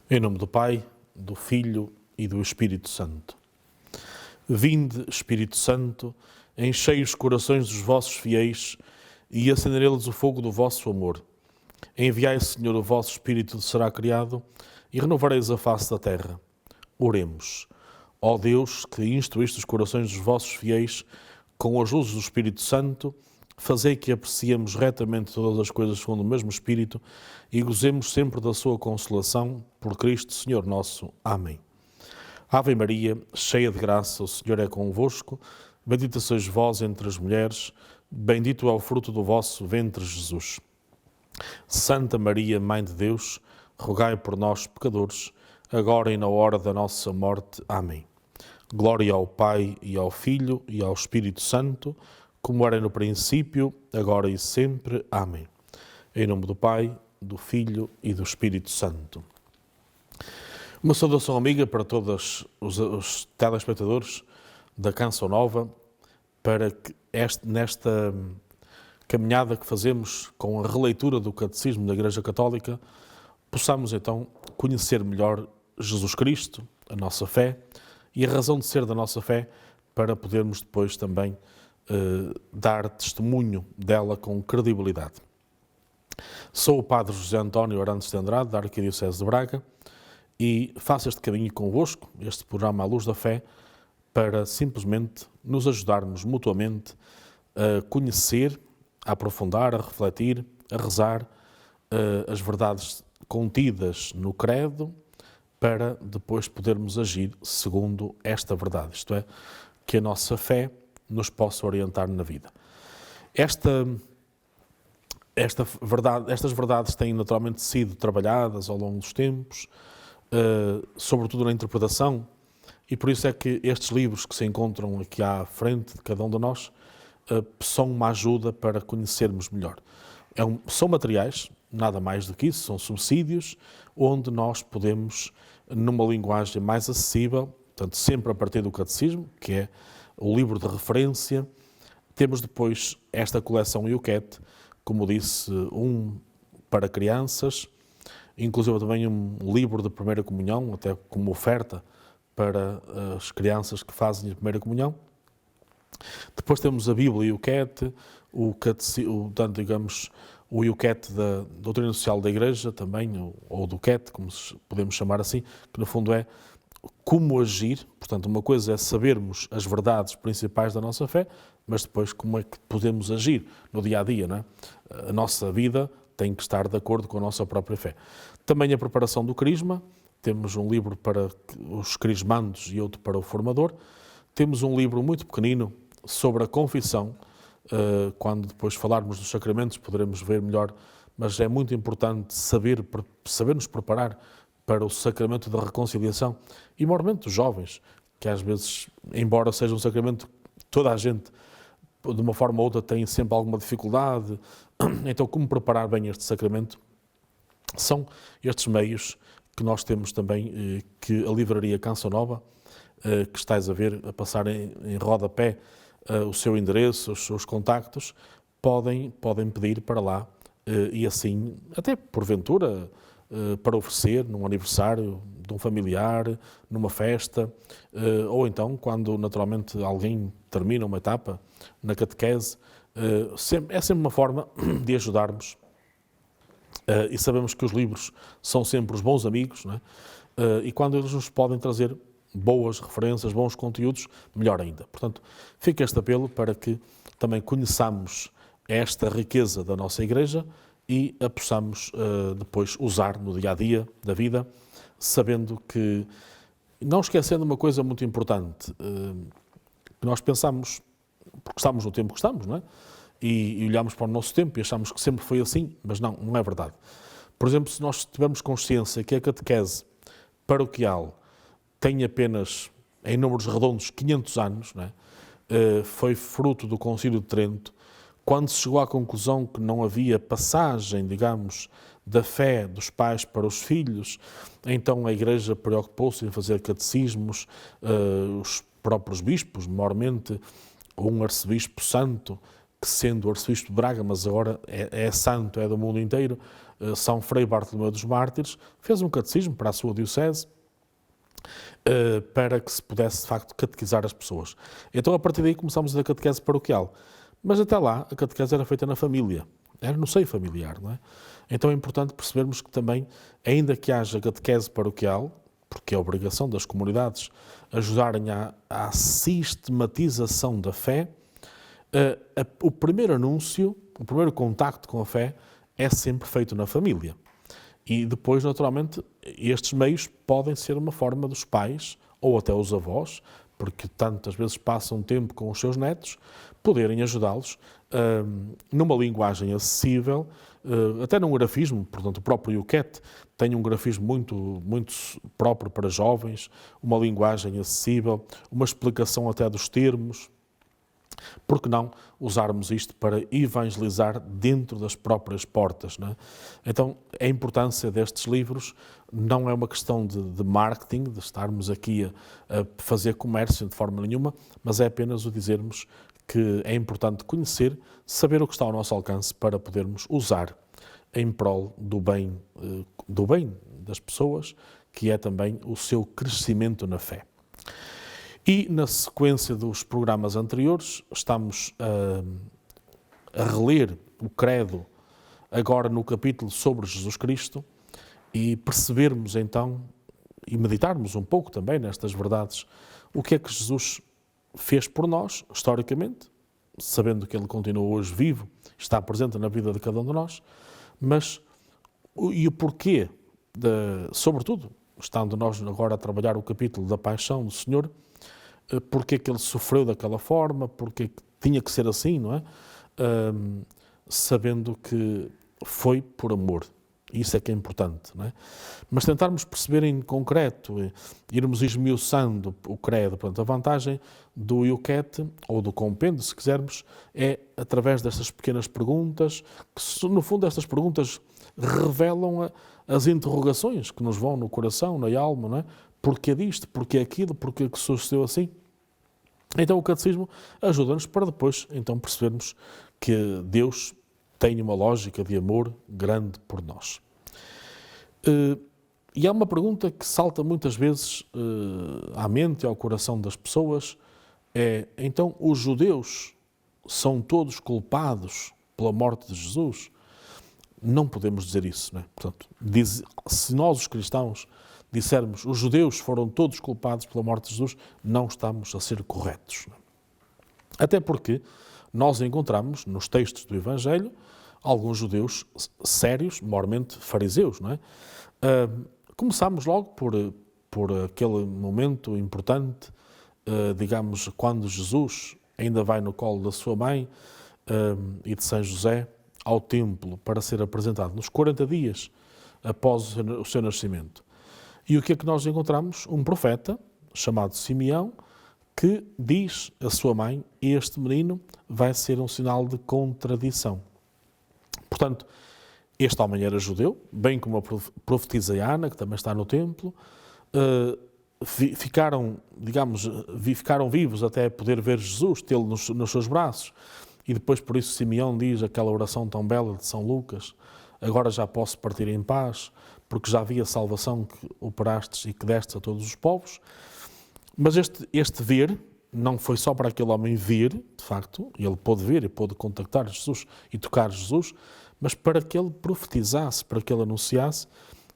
Em nome do Pai, do Filho e do Espírito Santo. Vinde, Espírito Santo, enchei os corações dos vossos fiéis e acendei neles o fogo do vosso amor. Enviai, Senhor, o vosso Espírito será criado e renovareis a face da terra. Oremos. Ó Deus, que instruíste os corações dos vossos fiéis com as luzes do Espírito Santo, fazei que apreciemos retamente todas as coisas segundo o mesmo Espírito e gozemos sempre da sua consolação, por Cristo Senhor nosso. Amém. Ave Maria, cheia de graça, o Senhor é convosco, bendita sois vós entre as mulheres, bendito é o fruto do vosso ventre, Jesus. Santa Maria, Mãe de Deus, rogai por nós, pecadores, agora e na hora da nossa morte. Amém. Glória ao Pai, e ao Filho, e ao Espírito Santo, como era no princípio, agora e sempre. Amém. Em nome do Pai, do Filho e do Espírito Santo. Uma saudação amiga para todos os telespectadores da Canção Nova, para que nesta caminhada que fazemos com a releitura do Catecismo da Igreja Católica, possamos então conhecer melhor Jesus Cristo, a nossa fé, e a razão de ser da nossa fé, para podermos depois também dar testemunho dela com credibilidade. Sou o Padre José António Arantes de Andrade, da Arquidiocese de Braga, e faço este caminho convosco, este programa à luz da fé, para simplesmente nos ajudarmos mutuamente a conhecer, a aprofundar, a refletir, a rezar as verdades contidas no credo, para depois podermos agir segundo esta verdade, isto é, que a nossa fé nos possa orientar na vida. Estas verdades têm naturalmente sido trabalhadas ao longo dos tempos, sobretudo na interpretação, e por isso é que estes livros que se encontram aqui à frente de cada um de nós são uma ajuda para conhecermos melhor. São materiais, nada mais do que isso, são subsídios, onde nós podemos, numa linguagem mais acessível, portanto sempre a partir do Catecismo, que é o livro de referência. Temos depois esta coleção Yucat, como disse, um para crianças, inclusive também um livro de primeira comunhão, até como oferta para as crianças que fazem a primeira comunhão. Depois temos a Bíblia Yucat, o Yucat da Doutrina Social da Igreja também, ou do CAT, como podemos chamar assim, que no fundo é como agir. Portanto, uma coisa é sabermos as verdades principais da nossa fé, mas depois como é que podemos agir no dia-a-dia, não é? A nossa vida tem que estar de acordo com a nossa própria fé. Também a preparação do Crisma, temos um livro para os crismandos e outro para o formador. Temos um livro muito pequenino sobre a confissão, quando depois falarmos dos sacramentos poderemos ver melhor, mas é muito importante saber nos preparar para o sacramento da reconciliação, e normalmente os jovens, que às vezes, embora seja um sacramento, toda a gente, de uma forma ou outra, tem sempre alguma dificuldade. Então, como preparar bem este sacramento? São estes meios que nós temos também, que a Livraria Canção Nova, que estáis a ver, a passar em rodapé, o seu endereço, os seus contactos, podem pedir para lá, e assim, até porventura, para oferecer num aniversário de um familiar, numa festa, ou então quando naturalmente alguém termina uma etapa na catequese. É sempre uma forma de ajudarmos, e sabemos que os livros são sempre os bons amigos, não é? E quando eles nos podem trazer boas referências, bons conteúdos, melhor ainda. Portanto, fica este apelo para que também conheçamos esta riqueza da nossa Igreja e a possamos depois usar no dia-a-dia da vida, sabendo que, não esquecendo uma coisa muito importante, que nós pensamos, porque estamos no tempo que estamos, não é? E olhamos para o nosso tempo e achamos que sempre foi assim, mas não é verdade. Por exemplo, se nós tivermos consciência que a catequese paroquial tem apenas, em números redondos, 500 anos, não é? Foi fruto do Concílio de Trento, quando se chegou à conclusão que não havia passagem, digamos, da fé dos pais para os filhos, então a Igreja preocupou-se em fazer catecismos, os próprios bispos, maiormente um arcebispo santo, que sendo arcebispo de Braga, mas agora é santo, é do mundo inteiro, São Frei Bartolomeu dos Mártires, fez um catecismo para a sua diocese, para que se pudesse, de facto, catequizar as pessoas. Então, a partir daí, começámos a catequese paroquial. Mas até lá, a catequese era feita na família, era no seio familiar, não é? Então é importante percebermos que também, ainda que haja catequese paroquial, porque é a obrigação das comunidades ajudarem à sistematização da fé, o primeiro anúncio, o primeiro contacto com a fé é sempre feito na família. E depois, naturalmente, estes meios podem ser uma forma dos pais, ou até os avós, porque tantas vezes passam tempo com os seus netos, poderem ajudá-los numa linguagem acessível, até num grafismo. Portanto, o próprio UCAT tem um grafismo muito próprio para jovens, uma linguagem acessível, uma explicação até dos termos. Por que não usarmos isto para evangelizar dentro das próprias portas, não é? Então, a importância destes livros não é uma questão de marketing, de estarmos aqui a fazer comércio de forma nenhuma, mas é apenas o dizermos que é importante conhecer, saber o que está ao nosso alcance para podermos usar em prol do bem das pessoas, que é também o seu crescimento na fé. E, na sequência dos programas anteriores, estamos a reler o Credo, agora no capítulo sobre Jesus Cristo, e percebermos então, e meditarmos um pouco também nestas verdades, o que é que Jesus fez por nós, historicamente, sabendo que Ele continua hoje vivo, está presente na vida de cada um de nós, mas e o porquê, sobretudo, estando nós agora a trabalhar o capítulo da paixão do Senhor, porque é que Ele sofreu daquela forma, porque é que tinha que ser assim, não é? Sabendo que foi por amor. Isso é que é importante, não é? Mas tentarmos perceber em concreto, irmos esmiuçando o credo. Portanto, a vantagem do UCAT, ou do compêndio, se quisermos, é através destas pequenas perguntas, que no fundo estas perguntas revelam as interrogações que nos vão no coração, na alma, não é? Porquê disto? Porquê aquilo? Porquê que sucedeu assim? Então o catecismo ajuda-nos para depois então percebermos que Deus tem uma lógica de amor grande por nós. E há uma pergunta que salta muitas vezes à mente e ao coração das pessoas, então os judeus são todos culpados pela morte de Jesus? Não podemos dizer isso, não é? Portanto, se nós os cristãos dissermos os judeus foram todos culpados pela morte de Jesus, não estamos a ser corretos. Até porque nós encontramos nos textos do Evangelho alguns judeus sérios, maiormente fariseus, não é? Começamos logo por aquele momento importante, digamos, quando Jesus ainda vai no colo da sua mãe e de São José ao templo para ser apresentado nos 40 dias após o seu nascimento. E o que é que nós encontramos? Um profeta chamado Simeão que diz à sua mãe: este menino vai ser um sinal de contradição. Portanto, este homem era judeu, bem como a profetisa Ana, que também está no templo, ficaram vivos até poder ver Jesus, tê-lo nos seus braços. E depois, por isso, Simeão diz aquela oração tão bela de São Lucas: agora já posso partir em paz, porque já vi a salvação que operastes e que destes a todos os povos. Mas este ver não foi só para aquele homem ver, de facto, ele pôde ver e pôde contactar Jesus e tocar Jesus, mas para que ele profetizasse, para que ele anunciasse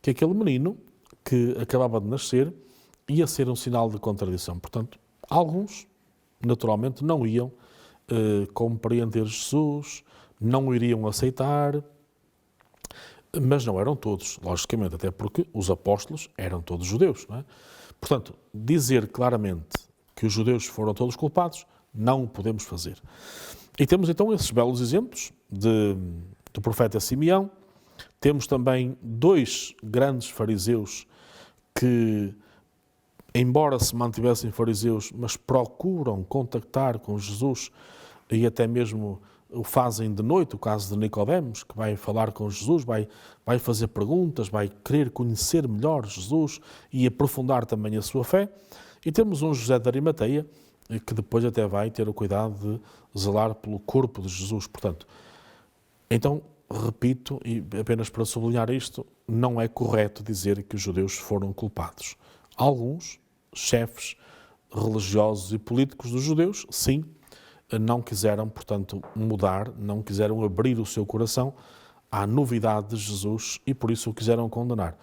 que aquele menino que acabava de nascer ia ser um sinal de contradição. Portanto, alguns, naturalmente, não iam compreender Jesus, não o iriam aceitar, mas não eram todos, logicamente, até porque os apóstolos eram todos judeus, não é? Portanto, dizer claramente que os judeus foram todos culpados, não o podemos fazer. E temos então esses belos exemplos do profeta Simeão. Temos também dois grandes fariseus que, embora se mantivessem fariseus, mas procuram contactar com Jesus e até mesmo o fazem de noite, o caso de Nicodemos, que vai falar com Jesus, vai fazer perguntas, vai querer conhecer melhor Jesus e aprofundar também a sua fé. E temos um José de Arimateia, e que depois até vai ter o cuidado de zelar pelo corpo de Jesus. Portanto, então, repito, e apenas para sublinhar isto, não é correto dizer que os judeus foram culpados. Alguns chefes religiosos e políticos dos judeus, sim, não quiseram, portanto, mudar, não quiseram abrir o seu coração à novidade de Jesus e por isso o quiseram condenar.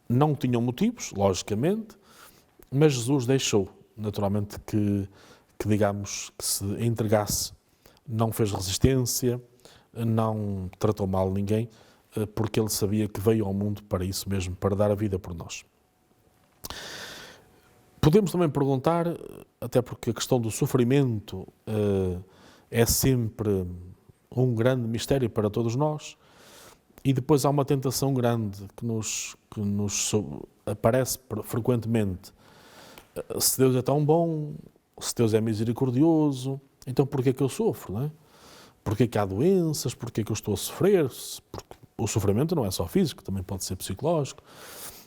Não tinham motivos, logicamente, mas Jesus deixou, naturalmente, que digamos, que se entregasse, não fez resistência, não tratou mal ninguém, porque ele sabia que veio ao mundo para isso mesmo, para dar a vida por nós. Podemos também perguntar, até porque a questão do sofrimento é sempre um grande mistério para todos nós, e depois há uma tentação grande que nos aparece frequentemente. Se Deus é tão bom, se Deus é misericordioso, então porquê que eu sofro, não é? Porquê que há doenças, porquê que eu estou a sofrer? Porque o sofrimento não é só físico, também pode ser psicológico.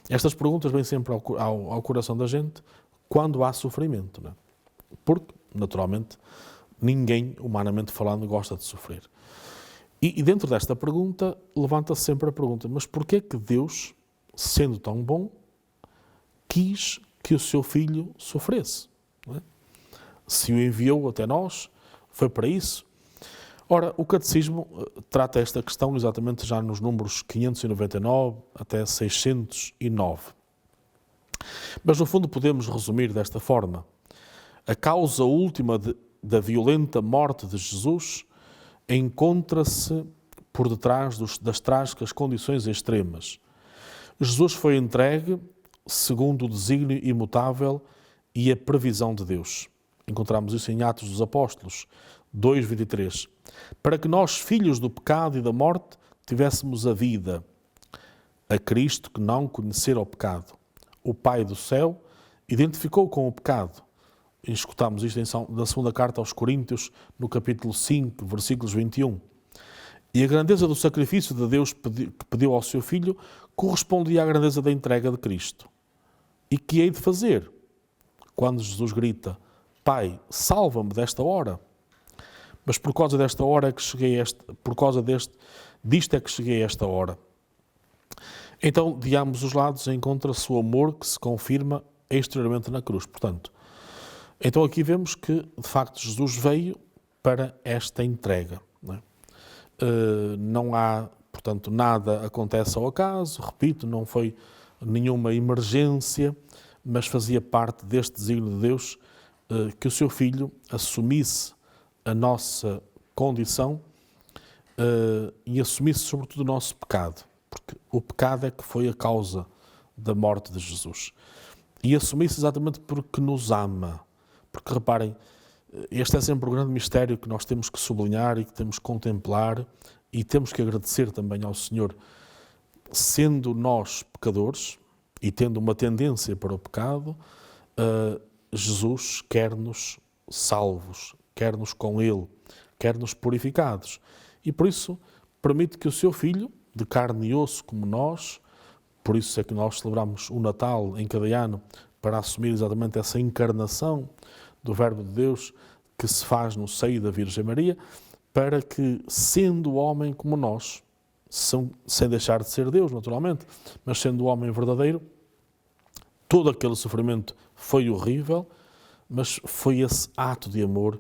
Estas perguntas vêm sempre ao coração da gente quando há sofrimento, não é? Porque, naturalmente, ninguém, humanamente falando, gosta de sofrer. E dentro desta pergunta, levanta-se sempre a pergunta, mas porquê que Deus, sendo tão bom, quis que o seu filho sofresse? Não é? Se o enviou até nós, foi para isso. Ora, o Catecismo trata esta questão exatamente já nos números 599 até 609. Mas, no fundo, podemos resumir desta forma. A causa última da violenta morte de Jesus encontra-se por detrás das trágicas condições extremas. Jesus foi entregue segundo o desígnio imutável e a previsão de Deus. Encontramos isso em Atos dos Apóstolos 2:23. Para que nós, filhos do pecado e da morte, tivéssemos a vida. A Cristo que não conhecera o pecado. O Pai do céu identificou com o pecado. Escutamos isto na segunda carta aos Coríntios, no capítulo 5, versículos 21. E a grandeza do sacrifício de Deus que pediu ao seu Filho correspondia à grandeza da entrega de Cristo. E que hei de fazer? Quando Jesus grita, Pai, salva-me desta hora. Mas por causa desta hora é que cheguei disto é que cheguei a esta hora. Então, de ambos os lados, encontra-se o amor que se confirma exteriormente na cruz. Portanto, então aqui vemos que, de facto, Jesus veio para esta entrega. Não é? Não há, portanto, nada acontece ao acaso, repito, não foi nenhuma emergência, mas fazia parte deste desígnio de Deus que o seu Filho assumisse a nossa condição e assumisse sobretudo o nosso pecado, porque o pecado é que foi a causa da morte de Jesus. E assumisse exatamente porque nos ama. Porque, reparem, este é sempre um grande mistério que nós temos que sublinhar e que temos que contemplar e temos que agradecer também ao Senhor. Sendo nós pecadores e tendo uma tendência para o pecado, Jesus quer-nos salvos, quer-nos com Ele, quer-nos purificados. E por isso permite que o seu Filho, de carne e osso como nós, por isso é que nós celebramos o Natal em cada ano, para assumir exatamente essa encarnação do Verbo de Deus que se faz no seio da Virgem Maria, para que, sendo homem como nós, sem deixar de ser Deus, naturalmente, mas sendo homem verdadeiro, todo aquele sofrimento foi horrível, mas foi esse ato de amor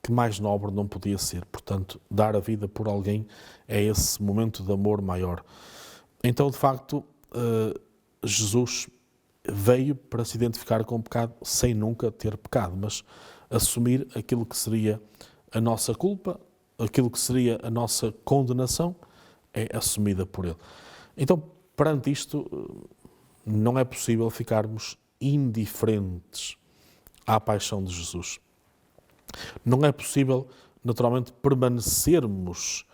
que mais nobre não podia ser. Portanto, dar a vida por alguém é esse momento de amor maior. Então, de facto, Jesus veio para se identificar com o pecado sem nunca ter pecado, mas assumir aquilo que seria a nossa culpa, aquilo que seria a nossa condenação, é assumida por Ele. Então, perante isto, não é possível ficarmos indiferentes à paixão de Jesus. Não é possível, naturalmente, permanecermos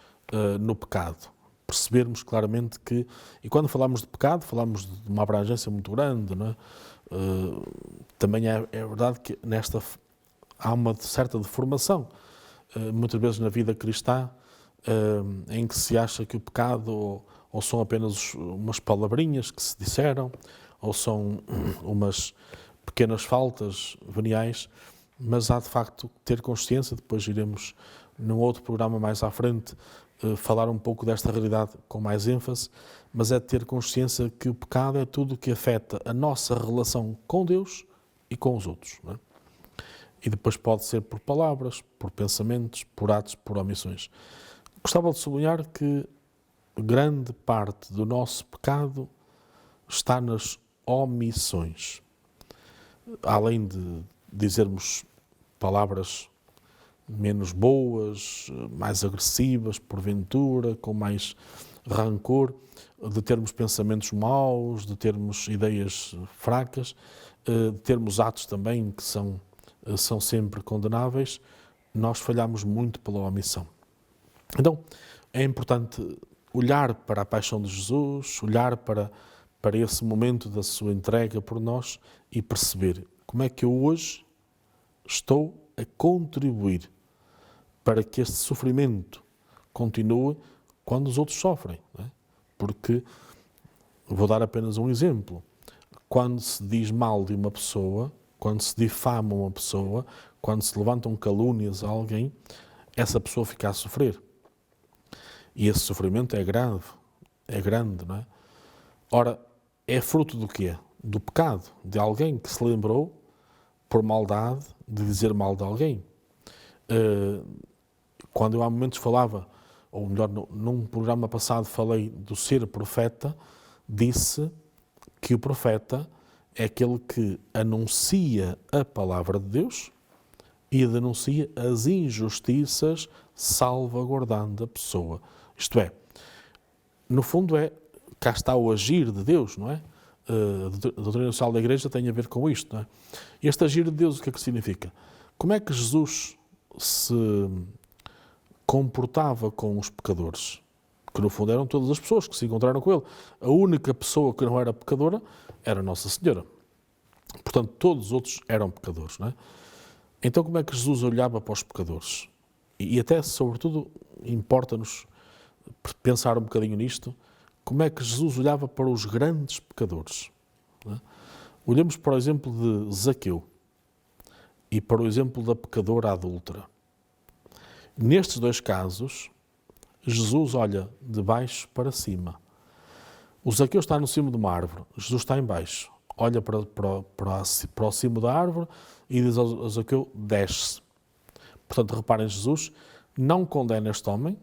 no pecado. Percebermos claramente que, e quando falamos de pecado, falamos de uma abrangência muito grande, não é? Também é verdade que há uma certa deformação, muitas vezes na vida cristã, em que se acha que o pecado ou são apenas umas palavrinhas que se disseram, ou são umas pequenas faltas veniais, mas há de facto ter consciência, depois iremos num outro programa mais à frente falar um pouco desta realidade com mais ênfase, mas é ter consciência que o pecado é tudo o que afeta a nossa relação com Deus e com os outros, não é? E depois pode ser por palavras, por pensamentos, por atos, por omissões. Gostava de sublinhar que grande parte do nosso pecado está nas omissões. Além de dizermos palavras menos boas, mais agressivas, porventura, com mais rancor, de termos pensamentos maus, de termos ideias fracas, de termos atos também que são sempre condenáveis, nós falhamos muito pela omissão. Então, é importante olhar para a paixão de Jesus, olhar para esse momento da sua entrega por nós e perceber como é que eu hoje estou a contribuir para que este sofrimento continue quando os outros sofrem, não é? Porque, vou dar apenas um exemplo, quando se diz mal de uma pessoa, quando se difama uma pessoa, quando se levantam calúnias a alguém, essa pessoa fica a sofrer. E esse sofrimento é grande, não é? Ora, é fruto do quê? Do pecado, de alguém que se lembrou, por maldade, de dizer mal de alguém. Quando eu há momentos falava, ou melhor, num programa passado falei do ser profeta, disse que o profeta é aquele que anuncia a palavra de Deus e denuncia as injustiças, salvaguardando a pessoa. Isto é, no fundo cá está o agir de Deus, não é? A doutrina social da Igreja tem a ver com isto, não é? Este agir de Deus, o que é que significa? Como é que Jesus se comportava com os pecadores? Que no fundo eram todas as pessoas que se encontraram com ele. A única pessoa que não era pecadora era Nossa Senhora. Portanto, todos os outros eram pecadores, não é? Então, como é que Jesus olhava para os pecadores? E até, sobretudo, importa-nos pensar um bocadinho nisto, como é que Jesus olhava para os grandes pecadores? Não é? Olhemos para o exemplo de Zaqueu e para o exemplo da pecadora adúltera. Nestes dois casos, Jesus olha de baixo para cima. O Zaqueu está no cimo de uma árvore, Jesus está em baixo. Olha para o cimo da árvore e diz ao Zaqueu, desce. Portanto, reparem, Jesus não condena este homem,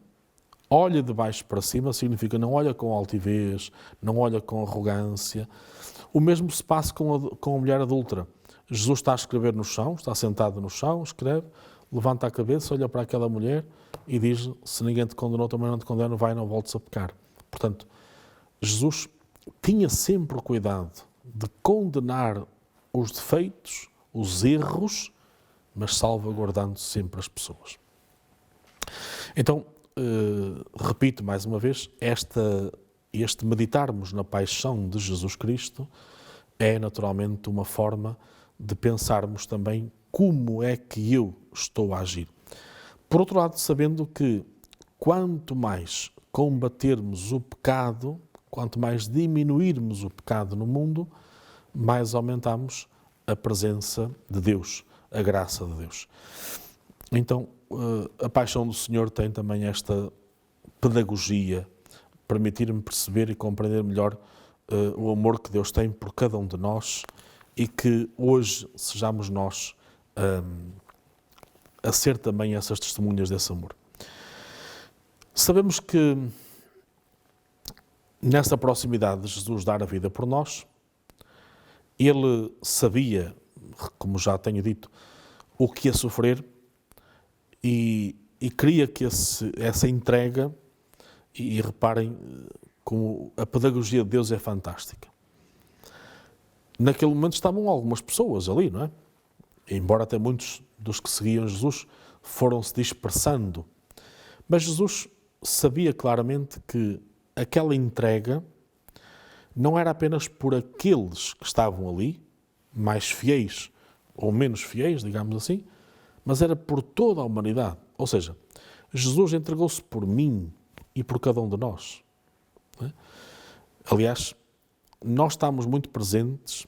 olha de baixo para cima, significa não olha com altivez, não olha com arrogância. O mesmo se passa com a mulher adúltera. Jesus está a escrever no chão, está sentado no chão, escreve, levanta a cabeça, olha para aquela mulher e diz, se ninguém te condenou, também não te condeno, vai e não voltes a pecar. Portanto, Jesus tinha sempre o cuidado de condenar os defeitos, os erros, mas salvaguardando sempre as pessoas. Então, repito mais uma vez, este meditarmos na paixão de Jesus Cristo é naturalmente uma forma de pensarmos também como é que eu estou a agir. Por outro lado, sabendo que quanto mais combatermos o pecado, quanto mais diminuirmos o pecado no mundo, mais aumentamos a presença de Deus, a graça de Deus. Então, a paixão do Senhor tem também esta pedagogia, permitir-me perceber e compreender melhor o amor que Deus tem por cada um de nós e que hoje sejamos nós a ser também essas testemunhas desse amor. Sabemos que nessa proximidade de Jesus dar a vida por nós, ele sabia, como já tenho dito, o que ia sofrer e queria que essa entrega, e reparem como a pedagogia de Deus é fantástica. Naquele momento estavam algumas pessoas ali, não é? Embora até muitos dos que seguiam Jesus foram se dispersando. Mas Jesus sabia claramente que aquela entrega não era apenas por aqueles que estavam ali, mais fiéis ou menos fiéis, digamos assim, mas era por toda a humanidade. Ou seja, Jesus entregou-se por mim e por cada um de nós. Não é? Aliás, nós estamos muito presentes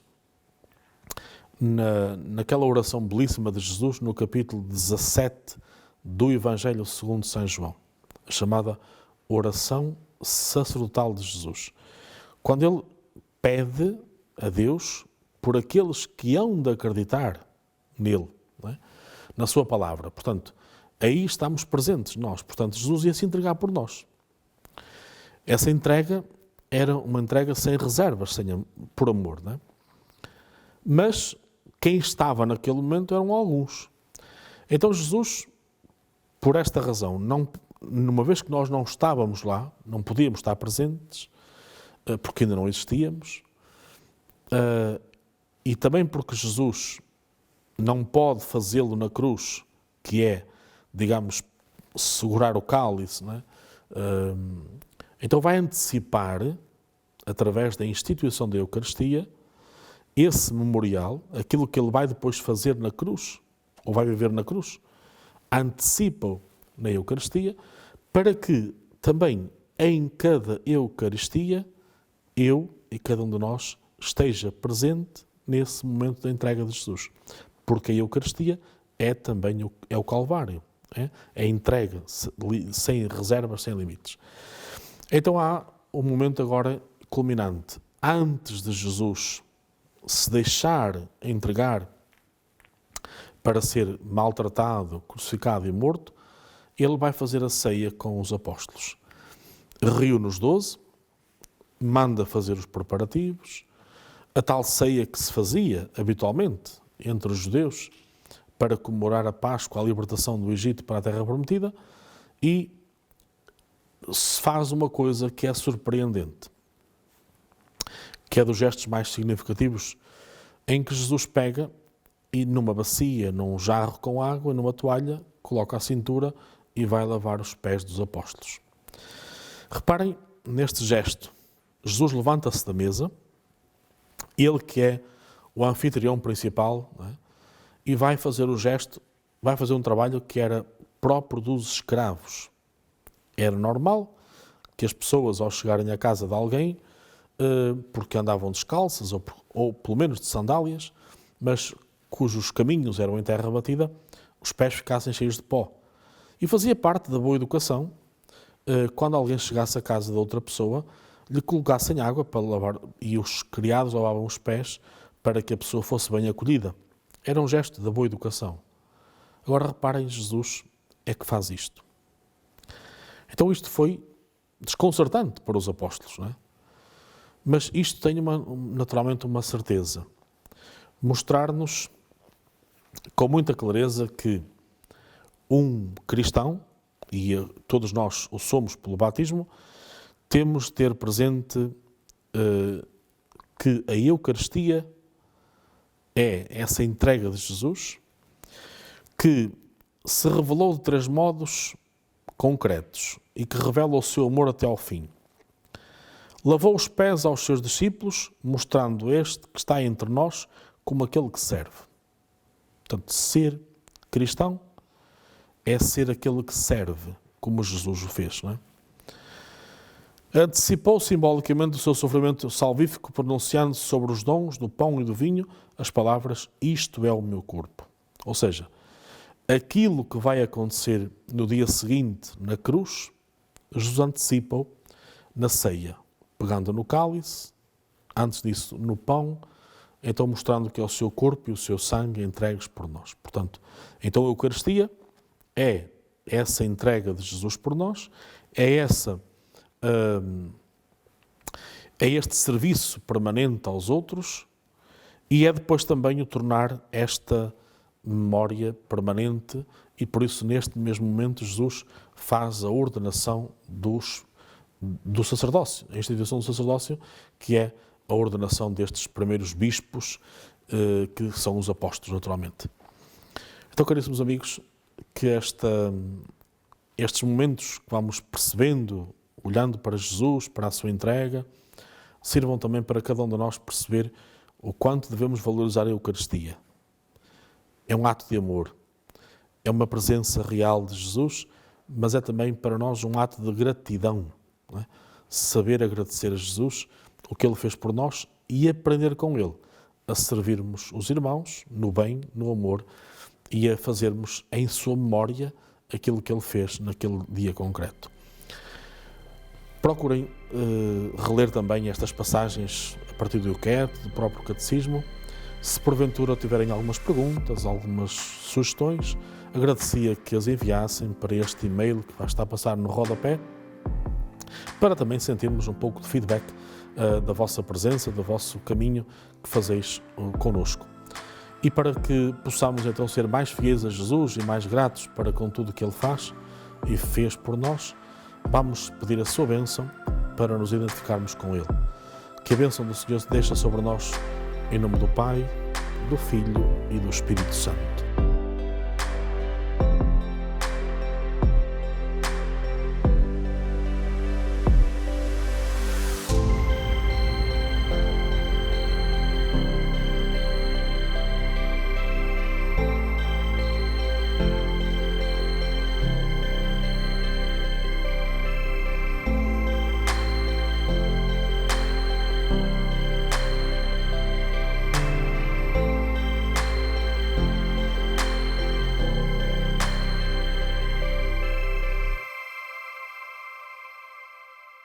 naquela oração belíssima de Jesus, no capítulo 17 do Evangelho segundo São João, a chamada oração sacerdotal de Jesus. Quando ele pede a Deus por aqueles que hão de acreditar nele, não é? Na sua palavra. Portanto, aí estamos presentes nós. Portanto, Jesus ia se entregar por nós. Essa entrega era uma entrega sem reservas, por amor, não é? Mas quem estava naquele momento eram alguns. Então Jesus, por esta razão, uma vez que nós não estávamos lá, não podíamos estar presentes, porque ainda não existíamos, e também porque Jesus não pode fazê-lo na cruz, que é, digamos, segurar o cálice, não é? Então vai antecipar, através da instituição da Eucaristia, esse memorial, aquilo que ele vai depois fazer na cruz, ou vai viver na cruz, antecipa-o na Eucaristia, para que também em cada Eucaristia, eu e cada um de nós esteja presente nesse momento da entrega de Jesus. Porque a Eucaristia é também o Calvário, é a entrega, sem reservas, sem limites. Então há um momento agora culminante. Antes de Jesus se deixar entregar para ser maltratado, crucificado e morto, ele vai fazer a ceia com os apóstolos. Reúne os 12, manda fazer os preparativos, a tal ceia que se fazia habitualmente entre os judeus para comemorar a Páscoa, a libertação do Egito para a Terra Prometida, e se faz uma coisa que é surpreendente, que é dos gestos mais significativos, em que Jesus pega e numa bacia, num jarro com água, numa toalha, coloca a cintura e vai lavar os pés dos apóstolos. Reparem neste gesto. Jesus levanta-se da mesa, ele que é o anfitrião principal, não é? E vai fazer o gesto, vai fazer um trabalho que era próprio dos escravos. Era normal que as pessoas, ao chegarem à casa de alguém, porque andavam descalças ou pelo menos de sandálias, mas cujos caminhos eram em terra batida, os pés ficassem cheios de pó. E fazia parte da boa educação, quando alguém chegasse à casa de outra pessoa, lhe colocassem água para lavar, e os criados lavavam os pés para que a pessoa fosse bem acolhida. Era um gesto da boa educação. Agora reparem, Jesus é que faz isto. Então isto foi desconcertante para os apóstolos, não é? Mas isto tem naturalmente uma certeza. Mostrar-nos com muita clareza que um cristão, e todos nós o somos pelo batismo, temos de ter presente que a Eucaristia é essa entrega de Jesus que se revelou de 3 modos concretos e que revela o seu amor até ao fim. Lavou os pés aos seus discípulos, mostrando este que está entre nós como aquele que serve. Portanto, ser cristão é ser aquele que serve, como Jesus o fez, não é? Antecipou simbolicamente o seu sofrimento salvífico, pronunciando sobre os dons do pão e do vinho as palavras: isto é o meu corpo. Ou seja, aquilo que vai acontecer no dia seguinte na cruz, Jesus antecipa-o na ceia, pegando no cálice, antes disso no pão, então mostrando que é o seu corpo e o seu sangue entregues por nós. Portanto, então a Eucaristia é essa entrega de Jesus por nós, é este serviço permanente aos outros, e é depois também o tornar esta memória permanente, e por isso neste mesmo momento Jesus faz a ordenação do sacerdócio, a instituição do sacerdócio, que é a ordenação destes primeiros bispos, que são os apóstolos, naturalmente. Então, caríssimos amigos, que estes momentos que vamos percebendo, olhando para Jesus, para a sua entrega, sirvam também para cada um de nós perceber o quanto devemos valorizar a Eucaristia. É um ato de amor, é uma presença real de Jesus, mas é também para nós um ato de gratidão, não é? Saber agradecer a Jesus o que Ele fez por nós e aprender com Ele a servirmos os irmãos no bem, no amor e a fazermos em sua memória aquilo que ele fez naquele dia concreto. Procurem reler também estas passagens a partir do Euquete, do próprio Catecismo. Se porventura tiverem algumas perguntas, algumas sugestões, agradecia que as enviassem para este e-mail que vai estar a passar no rodapé, para também sentirmos um pouco de feedback da vossa presença, do vosso caminho que fazeis connosco. E para que possamos então ser mais fiéis a Jesus e mais gratos para com tudo o que Ele faz e fez por nós, vamos pedir a sua bênção para nos identificarmos com Ele. Que a bênção do Senhor se deixe sobre nós, em nome do Pai, do Filho e do Espírito Santo.